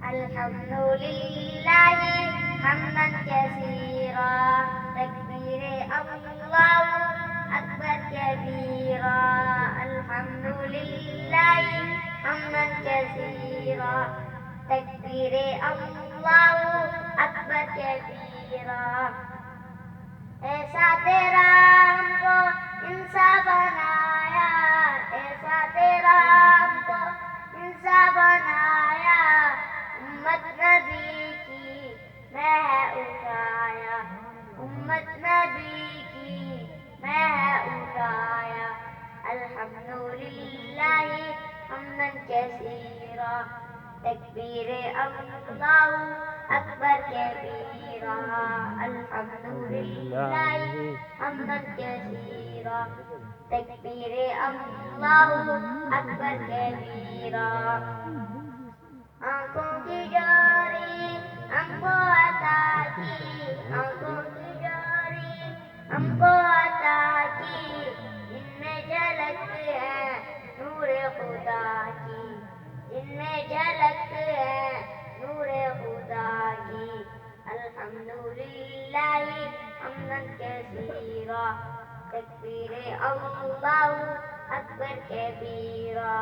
الحمد لله حمدا كثيرا تكبير الله أكبر كبيرا الحمد لله حمدا كثيرا تكبير الله أكبر كبيرا ایسا تیرا ہم کو انصاف بنایا ایسا تیرا ہم کو انصاف بنایا امت نبی کی میں ہے اٹھایا امت نبی کی میں ہے اٹھایا الحمد للہ حمدا کثیرا تکبیر اللہ اکبر کبیرا الحمد للہ حمدا کثیرا تکبیر اللہ اکبر کبیرا آنکھوں کی جوری ہم کو عطا کی آنکھوں کی جوری ہم کو عطا کی جن میں جھلک ہے نور خدا کی جن میں جھلک ہے نور خدا کی الحمد للہ حمدا کثیرا تکبیر اللہ اکبر کبیرا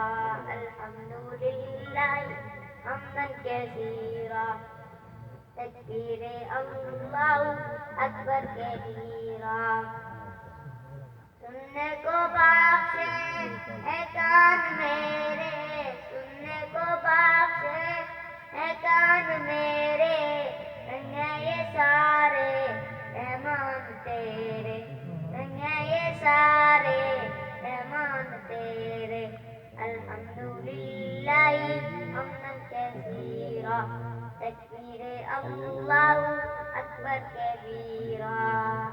الحمد للہ حمدا کثیرا تکبیر اللہ اکبر کبیرا سننے کو بخشے اے کان میرے سننے کو بخشے اے کان میرے رنگے یہ سارے رحمان تیرے رنگے یہ سارے رحمان تیرے الحمد للہ حمدا کثیرا تکبیر اللہ اکبر کبیرا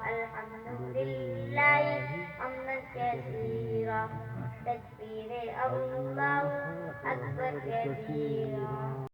الحمد للہ حمدا کثیرا تکبیر اللہ اکبر کبیرا